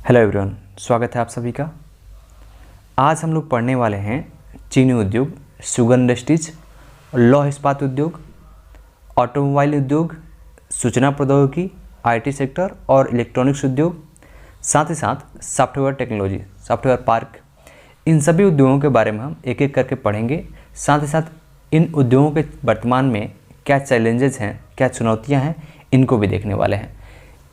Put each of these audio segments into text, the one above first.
Hello everyone, स्वागत है आप सभी का। आज हम लोग पढ़ने वाले हैं चीनी उद्योग, शुगर इंडस्ट्रीज, लौह इस्पात उद्योग, ऑटोमोबाइल उद्योग, सूचना प्रौद्योगिकी, आईटी सेक्टर और इलेक्ट्रॉनिक्स उद्योग, साथ ही साथ सॉफ्टवेयर टेक्नोलॉजी, सॉफ्टवेयर पार्क। इन सभी उद्योगों के बारे में हम एक एक करके पढ़ेंगे। साथ ही साथ इन उद्योगों के वर्तमान में क्या चैलेंजेस हैं, क्या चुनौतियाँ हैं, इनको भी देखने वाले हैं।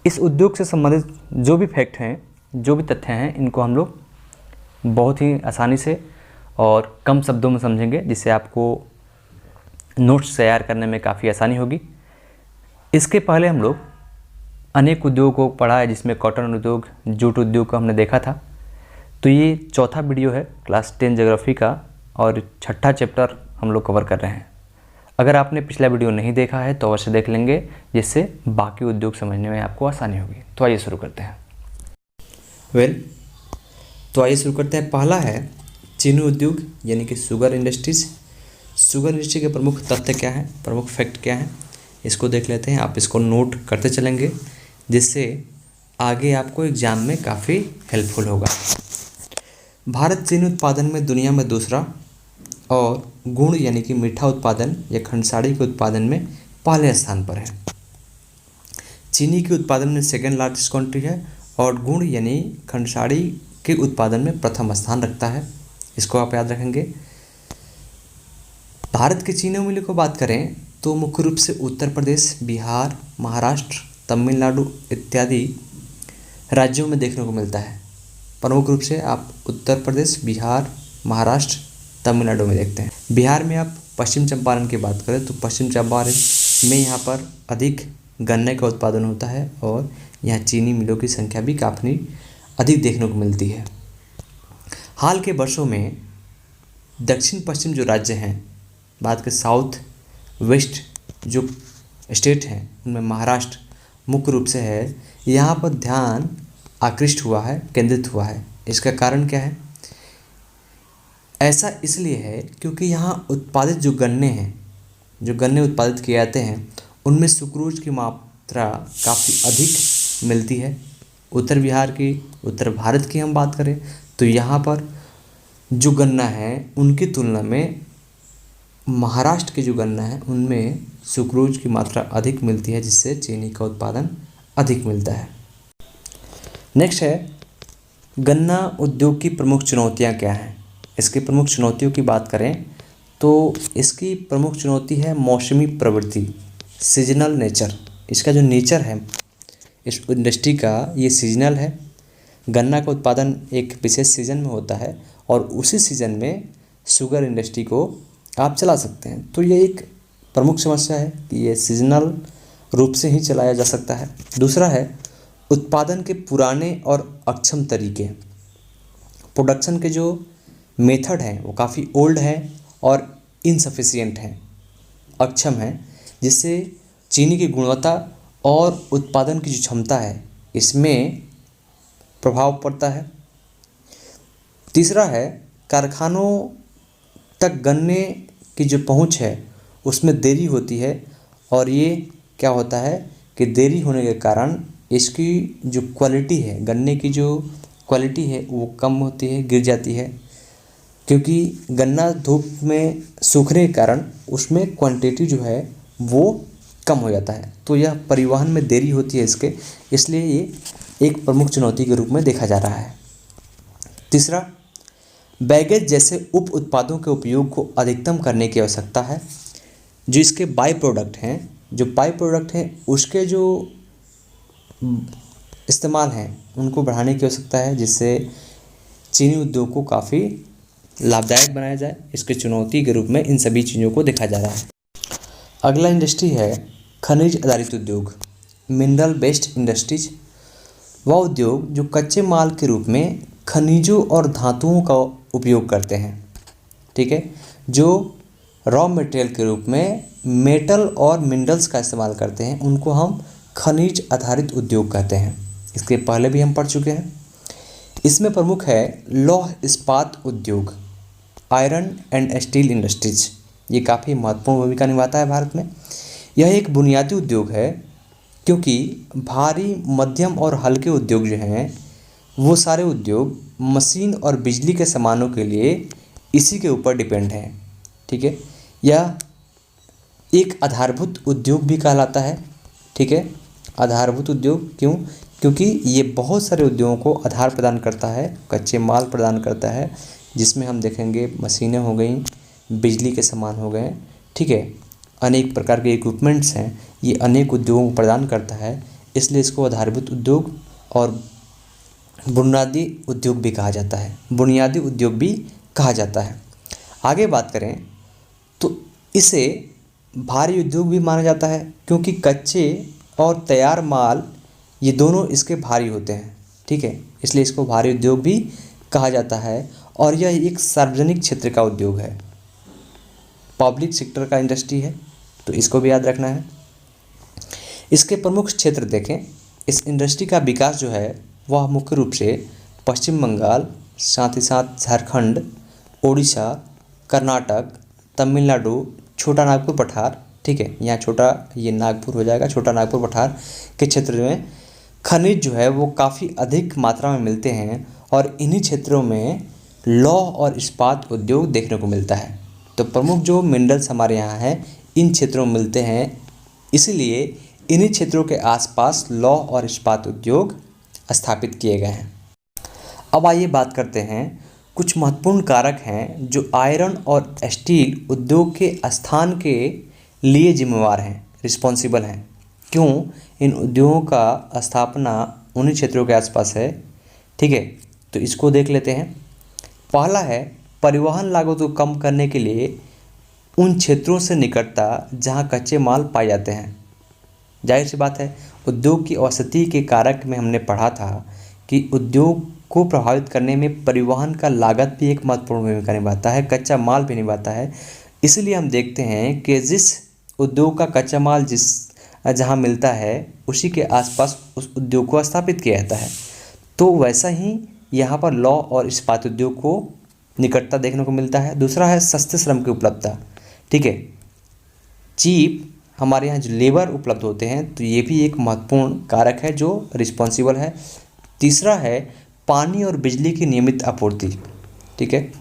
इस उद्योग से संबंधित जो भी फैक्ट हैं, जो भी तथ्य हैं, इनको हम लोग बहुत ही आसानी से और कम शब्दों में समझेंगे, जिससे आपको नोट्स तैयार करने में काफ़ी आसानी होगी। इसके पहले हम लोग अनेक उद्योगों को पढ़ा है, जिसमें कॉटन उद्योग, जूट उद्योग को हमने देखा था। तो ये चौथा वीडियो है क्लास 10 ज्योग्राफी का और छठा चैप्टर हम लोग कवर कर रहे हैं। अगर आपने पिछला वीडियो नहीं देखा है तो अवश्य देख लेंगे, जिससे बाकी उद्योग समझने में आपको आसानी होगी। तो आइए शुरू करते हैं। तो आइए शुरू करते हैं। पहला है चीनी उद्योग यानी कि शुगर इंडस्ट्रीज। शुगर इंडस्ट्री के प्रमुख तथ्य क्या हैं, प्रमुख फैक्ट क्या हैं, इसको देख लेते हैं। आप इसको नोट करते चलेंगे, जिससे आगे आपको एग्जाम में काफ़ी हेल्पफुल होगा। भारत चीनी उत्पादन में दुनिया में दूसरा और गुड़ यानी कि मीठा उत्पादन या खंडसाड़ी के उत्पादन में पहले स्थान पर है। चीनी के उत्पादन में सेकेंड लार्जेस्ट कंट्री है और गुड़ यानी खंडसाड़ी के उत्पादन में प्रथम स्थान रखता है। इसको आप याद रखेंगे। भारत के चीनी मिलों को बात करें तो मुख्य रूप से उत्तर प्रदेश, बिहार, महाराष्ट्र, तमिलनाडु इत्यादि राज्यों में देखने को मिलता है। प्रमुख रूप से आप उत्तर प्रदेश, बिहार, महाराष्ट्र, तमिलनाडु में देखते हैं। बिहार में आप पश्चिम चंपारण की बात करें तो पश्चिम चंपारण में यहाँ पर अधिक गन्ने का उत्पादन होता है और यहाँ चीनी मिलों की संख्या भी काफ़ी अधिक देखने को मिलती है। हाल के वर्षों में दक्षिण पश्चिम जो राज्य हैं, बात के साउथ वेस्ट जो स्टेट हैं, उनमें महाराष्ट्र मुख्य रूप से है। यहाँ पर ध्यान आकृष्ट हुआ है, केंद्रित हुआ है। इसका कारण क्या है? ऐसा इसलिए है क्योंकि यहाँ उत्पादित जो गन्ने हैं, जो गन्ने उत्पादित किए जाते हैं, उनमें सुक्रोज की मात्रा काफ़ी अधिक मिलती है। उत्तर बिहार की, उत्तर भारत की हम बात करें तो यहाँ पर जो गन्ना है उनकी तुलना में महाराष्ट्र के जो गन्ना है उनमें सुक्रोज की मात्रा अधिक मिलती है, जिससे चीनी का उत्पादन अधिक मिलता है। नेक्स्ट है गन्ना उद्योग की प्रमुख चुनौतियाँ क्या हैं। इसकी प्रमुख चुनौतियों की बात करें तो इसकी प्रमुख चुनौती है मौसमी प्रवृत्ति, सीजनल नेचर। इसका जो नेचर है इस इंडस्ट्री का, ये सीजनल है। गन्ना का उत्पादन एक विशेष सीज़न में होता है और उसी सीज़न में शुगर इंडस्ट्री को आप चला सकते हैं। तो ये एक प्रमुख समस्या है कि ये सीजनल रूप से ही चलाया जा सकता है। दूसरा है उत्पादन के पुराने और अक्षम तरीके। प्रोडक्शन के जो मेथड हैं वो काफ़ी ओल्ड है और इनसफिशिएंट हैं, अक्षम है, जिससे चीनी की गुणवत्ता और उत्पादन की जो क्षमता है इसमें प्रभाव पड़ता है। तीसरा है कारखानों तक गन्ने की जो पहुंच है उसमें देरी होती है और ये क्या होता है कि देरी होने के कारण इसकी जो क्वालिटी है, गन्ने की जो क्वालिटी है वो कम होती है, गिर जाती है, क्योंकि गन्ना धूप में सूखने के कारण उसमें क्वांटिटी जो है वो कम हो जाता है। तो यह परिवहन में देरी होती है इसके, इसलिए ये एक प्रमुख चुनौती के रूप में देखा जा रहा है। तीसरा, बैगेज जैसे उप उत्पादों के उपयोग को अधिकतम करने की आवश्यकता है। जो इसके बाई प्रोडक्ट हैं, उसके जो इस्तेमाल हैं उनको बढ़ाने की आवश्यकता है, जिससे चीनी उद्योग को काफ़ी लाभदायक बनाया जाए। इसके चुनौती के रूप में इन सभी चीज़ों को देखा जा रहा है। अगला इंडस्ट्री है खनिज आधारित उद्योग, मिनरल बेस्ड इंडस्ट्रीज। वह उद्योग जो कच्चे माल के रूप में खनिजों और धातुओं का उपयोग करते हैं, ठीक है, जो रॉ मटेरियल के रूप में मेटल और मिनरल्स का इस्तेमाल करते हैं, उनको हम खनिज आधारित उद्योग कहते हैं। इसके पहले भी हम पढ़ चुके हैं। इसमें प्रमुख है लौह इस्पात उद्योग, आयरन एंड स्टील इंडस्ट्रीज। ये काफ़ी महत्वपूर्ण भूमिका निभाता है भारत में। यह एक बुनियादी उद्योग है क्योंकि भारी, मध्यम और हल्के उद्योग जो हैं वो सारे उद्योग मशीन और बिजली के सामानों के लिए इसी के ऊपर डिपेंड हैं। ठीक है, यह एक आधारभूत उद्योग भी कहलाता है। ठीक है, आधारभूत उद्योग क्यों? क्योंकि ये बहुत सारे उद्योगों को आधार प्रदान करता है, कच्चे माल प्रदान करता है, जिसमें हम देखेंगे मशीनें हो गई, बिजली के सामान हो गए। ठीक है, अनेक प्रकार के इक्विपमेंट्स हैं, ये अनेक उद्योगों को प्रदान करता है, इसलिए इसको आधारभूत उद्योग और बुनियादी उद्योग भी कहा जाता है, बुनियादी उद्योग भी कहा जाता है। आगे बात करें तो इसे भारी उद्योग भी माना जाता है, क्योंकि कच्चे और तैयार माल ये दोनों इसके भारी होते हैं। ठीक है, इसलिए इसको भारी उद्योग भी कहा जाता है। और यह एक सार्वजनिक क्षेत्र का उद्योग है, पब्लिक सेक्टर का इंडस्ट्री है, तो इसको भी याद रखना है। इसके प्रमुख क्षेत्र देखें, इस इंडस्ट्री का विकास जो है वह मुख्य रूप से पश्चिम बंगाल, साथ ही साथ झारखंड, ओडिशा, कर्नाटक, तमिलनाडु, छोटा नागपुर पठार, ठीक है, यहाँ छोटा ये नागपुर हो जाएगा, छोटा नागपुर पठार के क्षेत्र में खनिज जो है वो काफ़ी अधिक मात्रा में मिलते हैं, और इन्हीं क्षेत्रों में लौह और इस्पात उद्योग देखने को मिलता है। तो प्रमुख जो मिनरल्स हमारे यहाँ हैं इन क्षेत्रों में मिलते हैं, इसलिए इन्हीं क्षेत्रों के आसपास लौह और इस्पात उद्योग स्थापित किए गए हैं। अब आइए बात करते हैं कुछ महत्वपूर्ण कारक हैं जो आयरन और स्टील उद्योग के स्थान के लिए जिम्मेवार हैं, रिस्पॉन्सिबल हैं। क्यों इन उद्योगों का स्थापना उन्हीं क्षेत्रों के आसपास है? ठीक है, तो इसको देख लेते हैं। पहला है परिवहन लागत को कम करने के लिए उन क्षेत्रों से निकटता जहां कच्चे माल पाए जाते हैं। जाहिर सी बात है, उद्योग की औसती के कारक में हमने पढ़ा था कि उद्योग को प्रभावित करने में परिवहन का लागत भी एक महत्वपूर्ण भूमिका निभाता है, कच्चा माल भी निभाता है। इसलिए हम देखते हैं कि जिस उद्योग का कच्चा माल जहाँ मिलता है उसी के आसपास उस उद्योग को स्थापित किया जाता है। तो वैसा ही यहाँ पर लौह और इस्पात उद्योग को निकटता देखने को मिलता है। दूसरा है सस्ते श्रम की उपलब्धता। ठीक है, चीप हमारे यहाँ जो लेबर उपलब्ध होते हैं, तो ये भी एक महत्वपूर्ण कारक है जो रिस्पॉन्सिबल है। तीसरा है पानी और बिजली की नियमित आपूर्ति। ठीक है,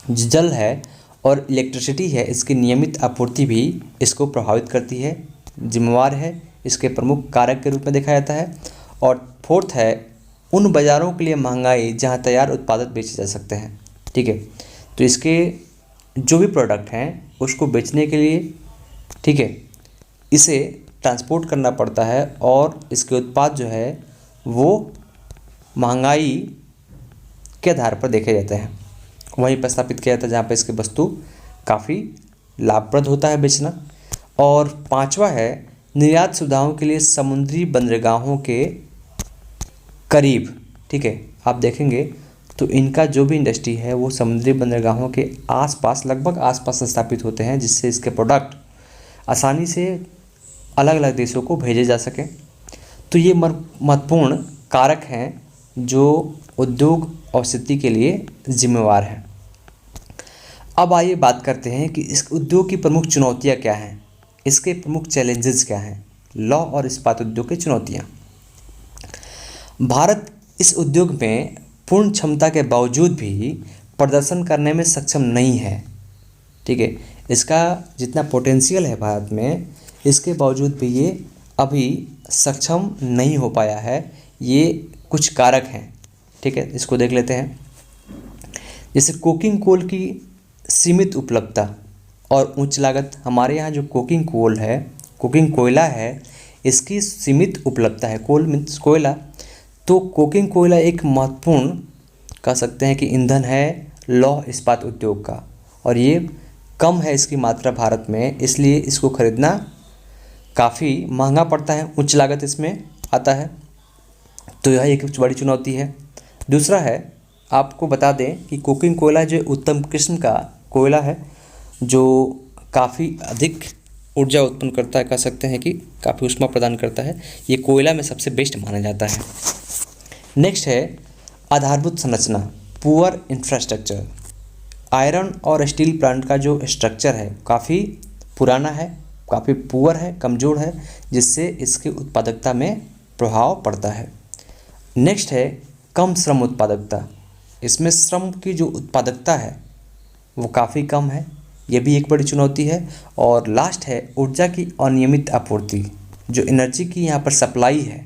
जल है और इलेक्ट्रिसिटी है, इसकी नियमित आपूर्ति भी इसको प्रभावित करती है, जिम्मेवार है, इसके प्रमुख कारक के रूप में देखा जाता है। और फोर्थ है उन बाज़ारों के लिए महंगाई जहां तैयार उत्पाद बेचे जा सकते हैं। ठीक है, तो इसके जो भी प्रोडक्ट हैं उसको बेचने के लिए, ठीक है, इसे ट्रांसपोर्ट करना पड़ता है और इसके उत्पाद जो है वो महंगाई के आधार पर देखे जाते हैं, वहीं पर स्थापित किया जाता है जहाँ पर इसकी वस्तु काफ़ी लाभप्रद होता है बेचना। और पांचवा है निर्यात सुविधाओं के लिए समुद्री बंदरगाहों के करीब। ठीक है, आप देखेंगे तो इनका जो भी इंडस्ट्री है वो समुद्री बंदरगाहों के आसपास, लगभग आसपास स्थापित होते हैं, जिससे इसके प्रोडक्ट आसानी से अलग अलग देशों को भेजे जा सकें। तो ये महत्वपूर्ण कारक हैं जो उद्योग औसती के लिए जिम्मेवार हैं। अब आइए बात करते हैं कि इस उद्योग की प्रमुख चुनौतियाँ क्या हैं, इसके प्रमुख चैलेंजेस क्या हैं, लौह और इस्पात उद्योग की चुनौतियाँ। भारत इस उद्योग में पूर्ण क्षमता के बावजूद भी प्रदर्शन करने में सक्षम नहीं है। ठीक है, इसका जितना पोटेंशियल है भारत में, इसके बावजूद भी ये अभी सक्षम नहीं हो पाया है। ये कुछ कारक हैं। ठीक है, इसको देख लेते हैं। जैसे कोकिंग कोल की सीमित उपलब्धता और उच्च लागत। हमारे यहाँ जो कोकिंग कोल है, कोकिंग कोयला है, इसकी सीमित उपलब्धता है। कोल मीन्स कोयला, तो कोकिंग कोयला एक महत्वपूर्ण कह सकते हैं कि ईंधन है लौह इस्पात उद्योग का, और ये कम है इसकी मात्रा भारत में, इसलिए इसको खरीदना काफ़ी महंगा पड़ता है, उच्च लागत इसमें आता है। तो यह एक बड़ी चुनौती है। दूसरा है, आपको बता दें कि कोकिंग कोयला जो उत्तम किस्म का कोयला है, जो काफ़ी अधिक ऊर्जा उत्पन्न करता है, कह सकते हैं कि काफ़ी ऊष्मा प्रदान करता है, ये कोयला में सबसे बेस्ट माना जाता है। नेक्स्ट है आधारभूत संरचना, पुअर इंफ्रास्ट्रक्चर। आयरन और स्टील प्लांट का जो स्ट्रक्चर है काफ़ी पुराना है, काफ़ी पुअर है, कमज़ोर है, जिससे इसकी उत्पादकता में प्रभाव पड़ता है। नेक्स्ट है कम श्रम उत्पादकता, इसमें श्रम की जो उत्पादकता है वो काफ़ी कम है, ये भी एक बड़ी चुनौती है। और लास्ट है ऊर्जा की अनियमित आपूर्ति, जो एनर्जी की यहाँ पर सप्लाई है,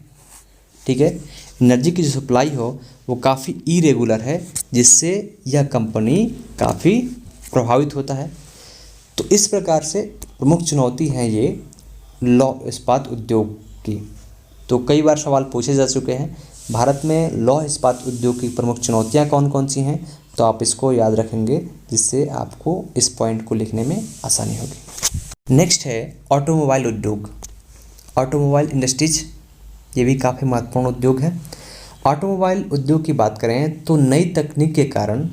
ठीक है, एनर्जी की जो सप्लाई हो वो काफ़ी इरेगुलर है, जिससे यह कंपनी काफ़ी प्रभावित होता है। तो इस प्रकार से प्रमुख चुनौती हैं ये लौह इस्पात उद्योग की। तो कई बार सवाल पूछे जा चुके हैं, भारत में लौह इस्पात उद्योग की प्रमुख चुनौतियां कौन कौन सी हैं, तो आप इसको याद रखेंगे, जिससे आपको इस पॉइंट को लिखने में आसानी होगी। नेक्स्ट है ऑटोमोबाइल उद्योग, ऑटोमोबाइल इंडस्ट्रीज, ये भी काफ़ी महत्वपूर्ण उद्योग है। ऑटोमोबाइल उद्योग की बात करें तो नई तकनीक के कारण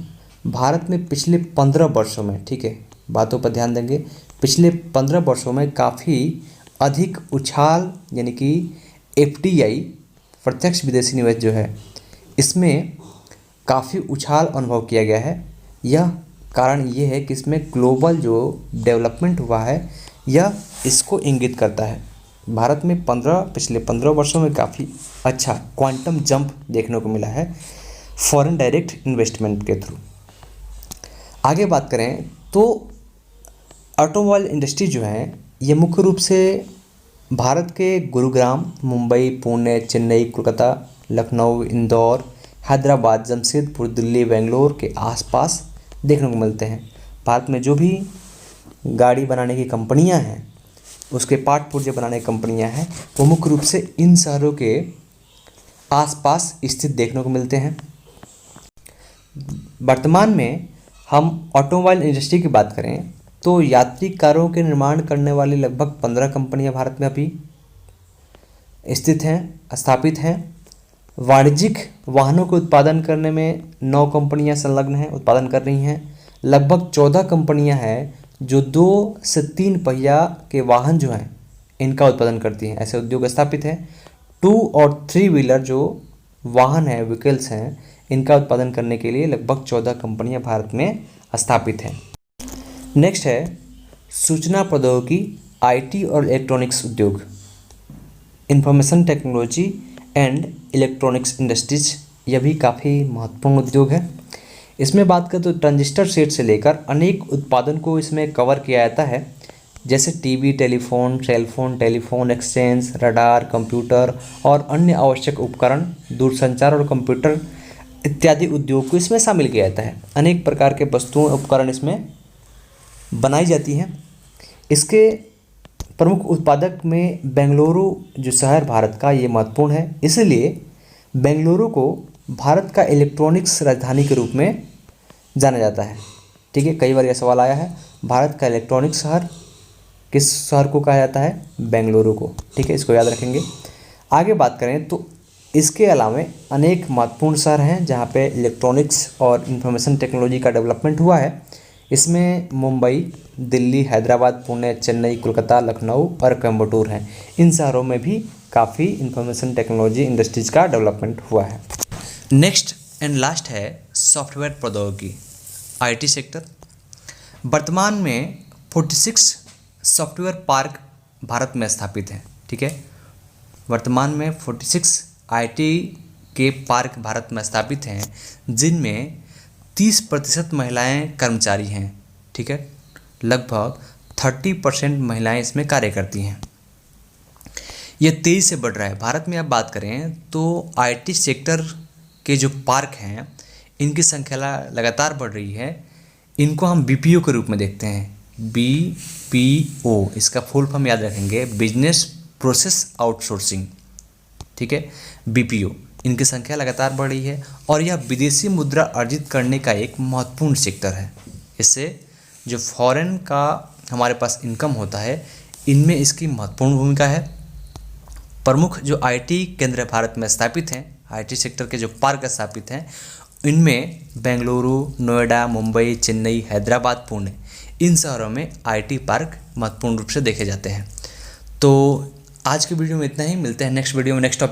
भारत में पिछले 15 वर्षों में, ठीक है, बातों पर ध्यान देंगे, पिछले 15 वर्षों में काफ़ी अधिक उछाल, यानी कि FDI प्रत्यक्ष विदेशी निवेश जो है इसमें काफ़ी उछाल अनुभव किया गया है। यह कारण ये है कि इसमें ग्लोबल जो डेवलपमेंट हुआ है यह इसको इंगित करता है। भारत में पिछले 15 वर्षों में काफ़ी अच्छा क्वांटम जंप देखने को मिला है फॉरेन डायरेक्ट इन्वेस्टमेंट के थ्रू। आगे बात करें तो ऑटोमोबाइल इंडस्ट्री जो है ये मुख्य रूप से भारत के गुरुग्राम, मुंबई, पुणे, चेन्नई, कोलकाता, लखनऊ, इंदौर, हैदराबाद, जमशेदपुर, दिल्ली, बेंगलोर के आसपास देखने को मिलते हैं। भारत में जो भी गाड़ी बनाने की कंपनियां हैं, उसके पार्ट पुर्जे बनाने की कंपनियां हैं, वो मुख्य रूप से इन शहरों के आसपास स्थित देखने को मिलते हैं। वर्तमान में हम ऑटोमोबाइल इंडस्ट्री की बात करें तो यात्री कारों के निर्माण करने वाली लगभग 15 कंपनियां भारत में अभी स्थित हैं, स्थापित हैं। वाणिज्यिक वाहनों के उत्पादन करने में 9 कंपनियां संलग्न हैं, उत्पादन कर रही हैं। लगभग 14 कंपनियां हैं जो 2 से 3 पहिया के वाहन जो हैं इनका उत्पादन करती हैं, ऐसे उद्योग स्थापित हैं। 2 और 3 व्हीलर जो वाहन हैं, व्हीकल्स हैं, इनका उत्पादन करने के लिए लगभग 14 कंपनियां भारत में स्थापित हैं। नेक्स्ट है सूचना प्रौद्योगिकी, IT और इलेक्ट्रॉनिक्स उद्योग, information technology and electronics industries, यह भी काफ़ी महत्वपूर्ण उद्योग है। इसमें बात करें तो ट्रांजिस्टर सेट से लेकर अनेक उत्पादन को इसमें कवर किया जाता है, जैसे TV, telephone, cellphone, telephone exchange, radar, computer और अन्य आवश्यक उपकरण, दूरसंचार और कंप्यूटर इत्यादि उद्योग को इसमें शामिल किया जाता है। अनेक प्रकार के वस्तुएं, उपकरण इसमें बनाई जाती हैं। इसके प्रमुख उत्पादक में बेंगलुरु जो शहर भारत का, ये महत्वपूर्ण है, इसलिए बेंगलुरु को भारत का इलेक्ट्रॉनिक्स राजधानी के रूप में जाना जाता है। ठीक है, कई बार यह सवाल आया है, भारत का इलेक्ट्रॉनिक्स शहर किस शहर को कहा जाता है? बेंगलुरु को। ठीक है, इसको याद रखेंगे। आगे बात करें तो इसके अलावा अनेक महत्वपूर्ण शहर हैं जहाँ पे इलेक्ट्रॉनिक्स और इंफॉर्मेशन टेक्नोलॉजी का डेवलपमेंट हुआ है। इसमें मुंबई, दिल्ली, हैदराबाद, पुणे, चेन्नई, कोलकाता, लखनऊ और कोयम्बटूर हैं। इन शहरों में भी काफ़ी इंफॉर्मेशन टेक्नोलॉजी इंडस्ट्रीज़ का डेवलपमेंट हुआ है। नेक्स्ट एंड लास्ट है सॉफ्टवेयर प्रौद्योगिकी, IT सेक्टर। वर्तमान में 46 सॉफ्टवेयर पार्क भारत में स्थापित हैं। ठीक है, वर्तमान में 46 IT के पार्क भारत में स्थापित हैं, जिनमें 30% महिलाएं कर्मचारी हैं। ठीक है, लगभग 30% महिलाएं इसमें कार्य करती हैं। ये तेज़ी से बढ़ रहा है। भारत में अब बात करें तो IT सेक्टर के जो पार्क हैं इनकी संख्या लगातार बढ़ रही है। इनको हम BPO के रूप में देखते हैं, BPO, इसका फुल फॉर्म याद रखेंगे, बिजनेस प्रोसेस आउटसोर्सिंग। ठीक है, BPO, इनकी संख्या लगातार बढ़ रही है और यह विदेशी मुद्रा अर्जित करने का एक महत्वपूर्ण सेक्टर है। इससे जो फॉरेन का हमारे पास इनकम होता है, इनमें इसकी महत्वपूर्ण भूमिका है। प्रमुख जो IT केंद्र भारत में स्थापित हैं, IT सेक्टर के जो पार्क स्थापित हैं, इनमें बेंगलुरु, नोएडा, मुंबई, चेन्नई, हैदराबाद, पुणे, इन शहरों में IT पार्क महत्वपूर्ण रूप से देखे जाते हैं। तो आज की वीडियो में इतना ही। मिलते हैं नेक्स्ट वीडियो में नेक्स्ट